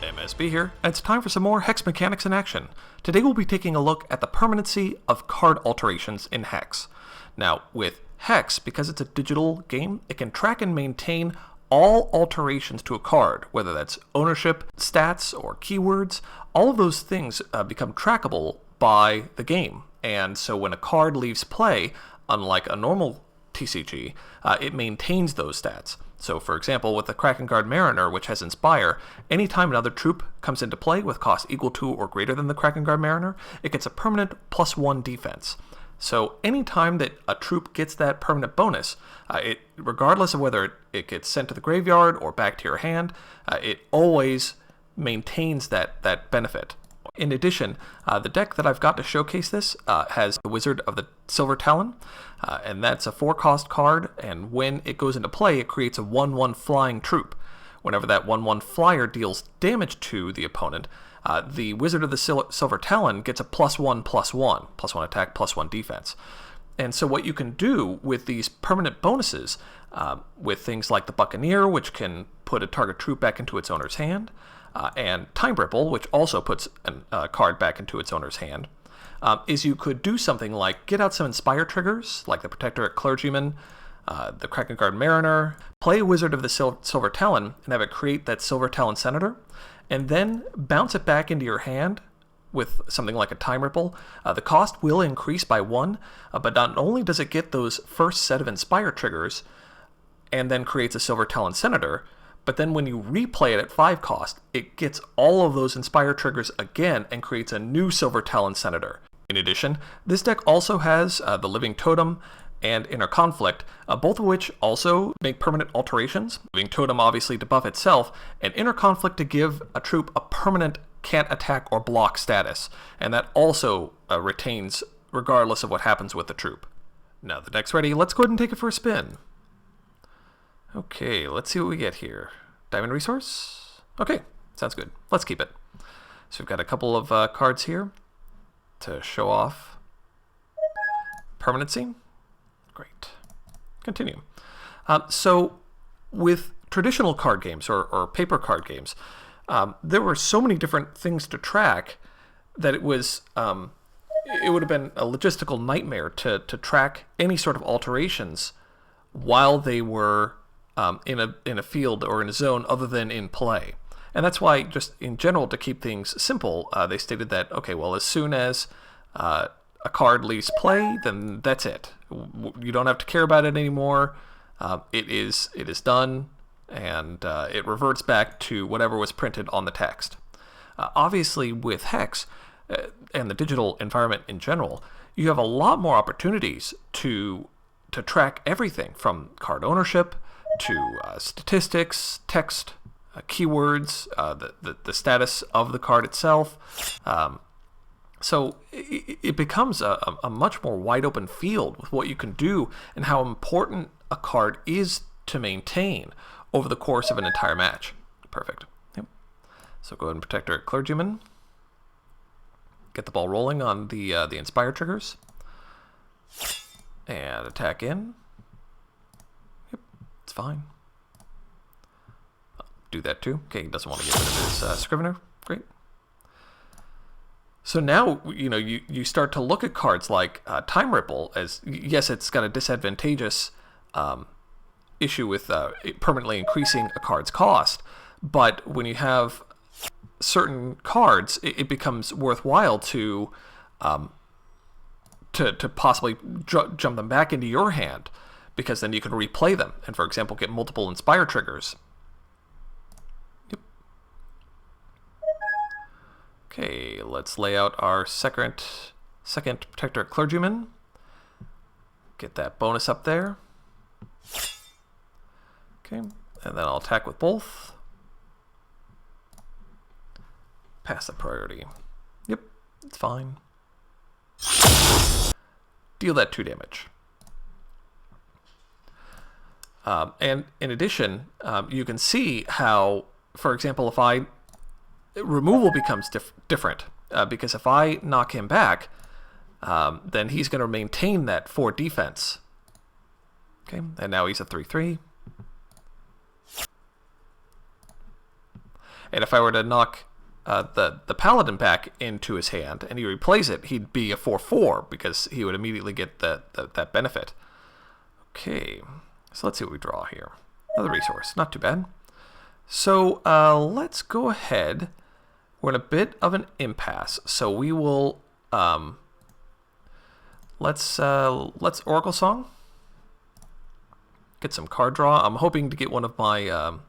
MSB here, and it's time for some more Hex mechanics in action. Today we'll be taking a look at the permanency of card alterations in Hex. Now, with Hex, because it's a digital game, it can track and maintain all alterations to a card, whether that's ownership, stats, or keywords. All of those things become trackable by the game, and so when a card leaves play, unlike a normal TCG, it maintains those stats. So, for example, with the Krakengard Mariner, which has Inspire, anytime another troop comes into play with cost equal to or greater than the Krakengard Mariner, it gets a permanent +1 defense. So, anytime that a troop gets that permanent bonus, regardless of whether it gets sent to the graveyard or back to your hand, it always maintains that benefit. In addition, the deck that I've got to showcase this has the Wizard of the Silver Talon, and that's a 4-cost card, and when it goes into play, it creates a 1/1 flying troop. Whenever that 1/1 flyer deals damage to the opponent, the Wizard of the Silver Talon gets a +1/+1, +1 attack, +1 defense. And so what you can do with these permanent bonuses, with things like the Buccaneer, which can put a target troop back into its owner's hand, and Time Ripple, which also puts a card back into its owner's hand, is you could do something like get out some Inspire triggers, like the Protectorate Clergyman, the Krakengard Mariner, play a Wizard of the Silver Talon, and have it create that Silver Talon Senator, and then bounce it back into your hand with something like a Time Ripple. The cost will increase by 1, but not only does it get those first set of Inspire triggers, and then creates a Silver Talon Senator, but then when you replay it at 5 cost, it gets all of those Inspire triggers again and creates a new Silver Talon Senator. In addition, this deck also has the Living Totem and Inner Conflict, both of which also make permanent alterations. Living Totem obviously to buff itself, and Inner Conflict to give a troop a permanent can't attack or block status, and that also retains regardless of what happens with the troop. Now the deck's ready, let's go ahead and take it for a spin. Okay, let's see what we get here. Diamond Resource? Okay, sounds good. Let's keep it. So we've got a couple of cards here to show off permanency. Great. Continue. So with traditional card games or paper card games, there were so many different things to track that it would have been a logistical nightmare to track any sort of alterations while they were in a field or in a zone other than in play. And that's why, just in general, to keep things simple, they stated that, okay, well, as soon as a card leaves play, then that's it. You don't have to care about it anymore. It is done, and it reverts back to whatever was printed on the text. Obviously, with Hex and the digital environment in general, you have a lot more opportunities to track everything from card ownership to statistics, text, keywords, the status of the card itself. So it becomes a much more wide open field with what you can do and how important a card is to maintain over the course of an entire match. Perfect. Yep. So go ahead and Protectorate Clergyman. Get the ball rolling on the Inspire triggers. And attack in. Yep, it's fine. Do that too. Okay, he doesn't want to get rid of his Scrivener. Great. So now, you start to look at cards like Time Ripple as, yes, it's got a disadvantageous issue with permanently increasing a card's cost, but when you have certain cards, it becomes worthwhile to possibly jump them back into your hand, because then you can replay them and, for example, get multiple Inspire triggers. Yep. Okay, let's lay out our second Protector Clergyman. Get that bonus up there. Okay, and then I'll attack with both. Pass the priority. Yep, it's fine. Deal that 2 damage. And in addition, you can see how, for example, removal becomes different, because if I knock him back, then he's going to maintain that 4 defense. Okay, and now he's a 3/3. And if I were to knock the Paladin back into his hand and he replays it, he'd be a 4/4 because he would immediately get that benefit. Okay, so let's see what we draw here. Another resource, not too bad. So let's go ahead. We're in a bit of an impasse, so we will let's Oracle Song. Get some card draw. I'm hoping to get one of my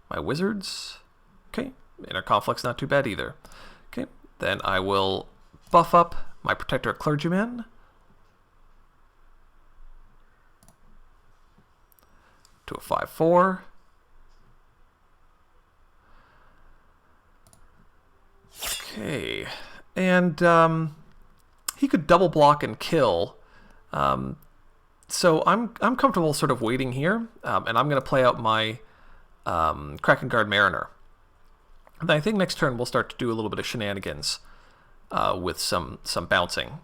my wizards. Okay, Inner Conflict's not too bad either. Okay, then I will buff up my Protector Clergyman. To a 5/4. Okay, and he could double block and kill. So I'm comfortable sort of waiting here, and I'm going to play out my Krakenguard Mariner. And I think next turn we'll start to do a little bit of shenanigans with some bouncing.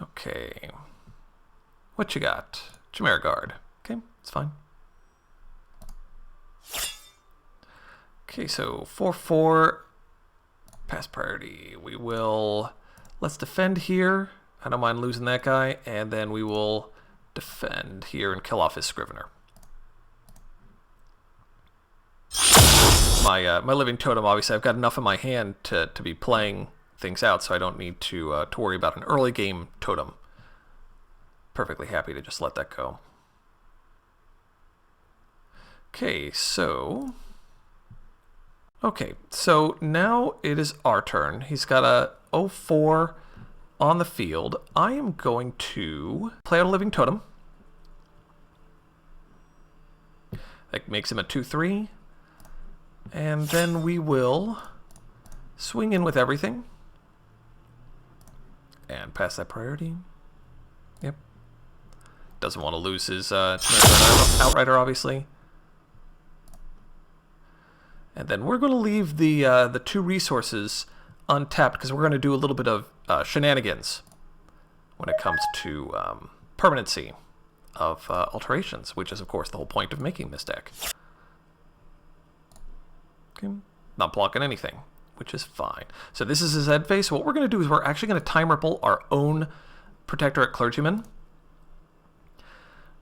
Okay. What you got? Chimera Guard. Okay, it's fine. Okay, so 4/4. Pass priority. We will... Let's defend here. I don't mind losing that guy. And then we will defend here and kill off his Scrivener. My Living Totem, obviously, I've got enough in my hand to be playing things out, so I don't need to worry about an early game totem. Perfectly happy to just let that go. Okay, so now it is our turn. He's got a 0/4 on the field. I am going to play out a Living Totem. That makes him a 2/3. And then we will swing in with everything. And pass that priority. Yep. Doesn't want to lose his Outrider, obviously. And then we're going to leave the 2 resources untapped because we're going to do a little bit of shenanigans when it comes to permanency of alterations, which is, of course, the whole point of making this deck. Okay. Not blocking anything, which is fine. So this is his end phase. So what we're going to do is we're actually going to time ripple our own Protectorate Clergyman.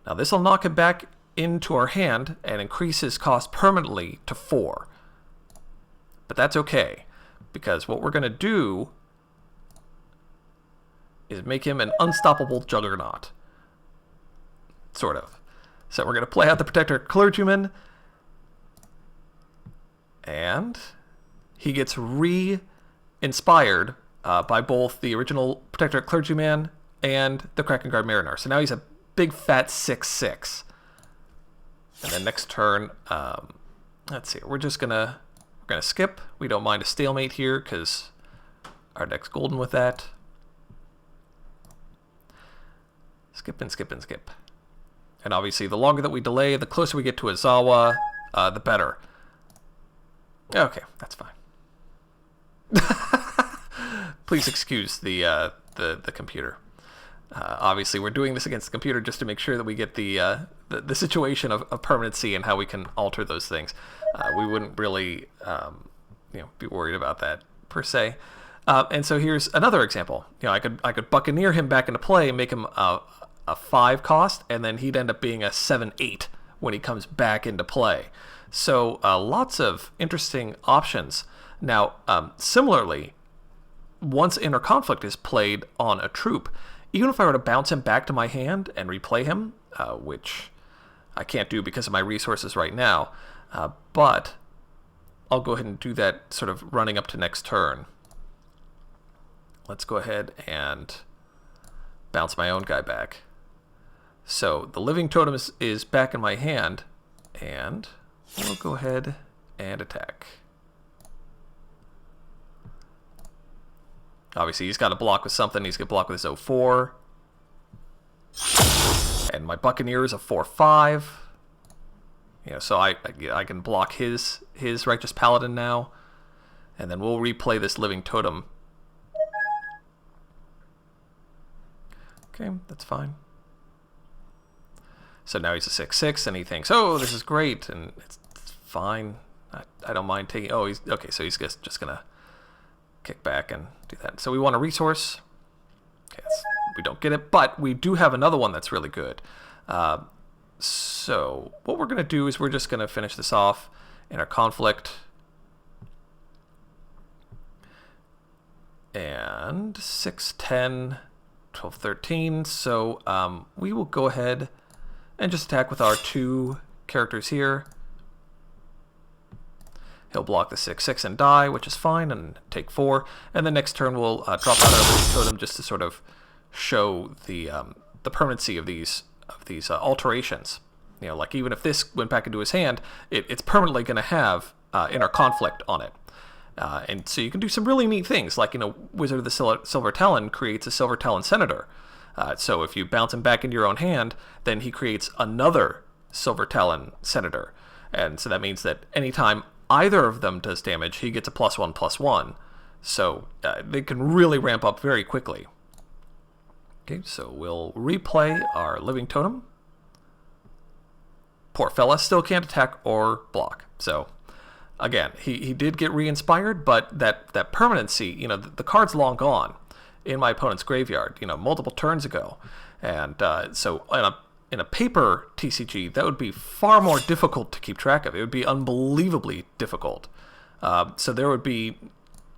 Now this will knock him back into our hand and increase his cost permanently to 4. But that's okay, because what we're going to do is make him an unstoppable juggernaut. Sort of. So we're going to play out the Protector Clergyman, and he gets re-inspired by both the original Protector Clergyman and the Krakenguard Mariner. So now he's a big fat 6/6. And then next turn, let's see, we're gonna skip. We don't mind a stalemate here because our deck's golden with that. Skip and skip and skip. And obviously, the longer that we delay, the closer we get to Azawa, the better. Okay, that's fine. Please excuse the computer. Obviously, we're doing this against the computer just to make sure that we get the situation of permanency and how we can alter those things. We wouldn't really be worried about that per se. And so here's another example. I could buccaneer him back into play and make him a 5 cost, and then he'd end up being a 7/8 when he comes back into play. So lots of interesting options. Now, similarly, once Inner Conflict is played on a troop, even if I were to bounce him back to my hand and replay him, which I can't do because of my resources right now, but I'll go ahead and do that sort of running up to next turn. Let's go ahead and bounce my own guy back. So the Living Totem is back in my hand, and we'll go ahead and attack. Obviously, he's got to block with something. He's going to block with his 0/4. And my Buccaneer is a 4/5. So I can block his Righteous Paladin now. And then we'll replay this Living Totem. Okay, that's fine. So now he's a 6/6, and he thinks, oh, this is great. And it's fine. I don't mind taking... Oh, he's... Okay, so he's just going to kick back and do that. So we want a resource. Okay, we don't get it, but we do have another one that's really good. So what we're going to do is we're just going to finish this off in our conflict. And 6, 10, 12, 13. So we will go ahead and just attack with our 2 characters here. He'll block the 6, 6 and die, which is fine, and take 4. And then next turn we'll drop out our living totem just to sort of show the permanency of these alterations. You know, like even if this went back into his hand, it's permanently going to have inner conflict on it. And so you can do some really neat things, like, you know, Wizard of the Silver Talon creates a Silver Talon Senator. So if you bounce him back into your own hand, then he creates another Silver Talon Senator. And so that means that anytime either of them does damage, he gets a +1/+1. So they can really ramp up very quickly. Okay, so we'll replay our Living Totem. Poor fella still can't attack or block. So again, he did get re-inspired, but that permanency, you know, the card's long gone in my opponent's graveyard, you know, multiple turns ago. And so in a paper TCG, that would be far more difficult to keep track of. It would be unbelievably difficult. So there would be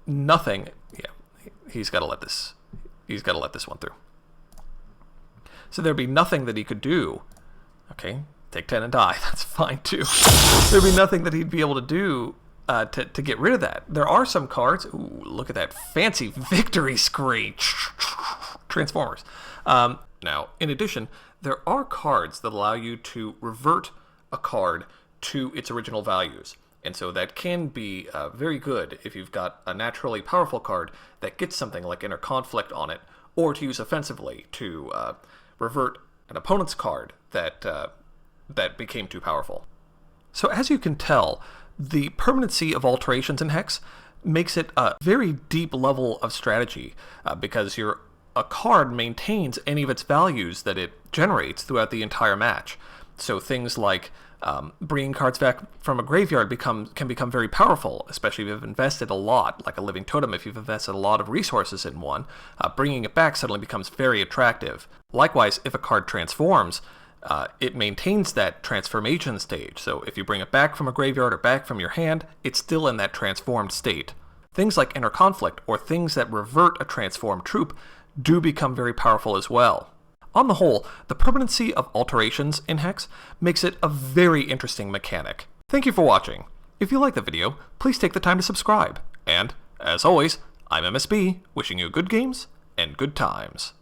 nothing. Yeah, he's got to let this one through. So there'd be nothing that he could do. Okay, take 10 and die. That's fine too. There'd be nothing that he'd be able to do to get rid of that. There are some cards. Ooh, look at that fancy victory screen. Transformers. Now, in addition, there are cards that allow you to revert a card to its original values. And so that can be very good if you've got a naturally powerful card that gets something like Inner Conflict on it, or to use offensively to revert an opponent's card that became too powerful. So as you can tell, the permanency of alterations in Hex makes it a very deep level of strategy because a card maintains any of its values that it generates throughout the entire match. So things like bringing cards back from a graveyard can become very powerful, especially if you've invested a lot, like a Living Totem. If you've invested a lot of resources in one, bringing it back suddenly becomes very attractive. Likewise, if a card transforms, it maintains that transformation stage. So if you bring it back from a graveyard or back from your hand, it's still in that transformed state. Things like Inner Conflict or things that revert a transformed troop do become very powerful as well. On the whole, the permanency of alterations in Hex makes it a very interesting mechanic. Thank you for watching. If you like the video, please take the time to subscribe. And, as always, I'm MSB, wishing you good games and good times.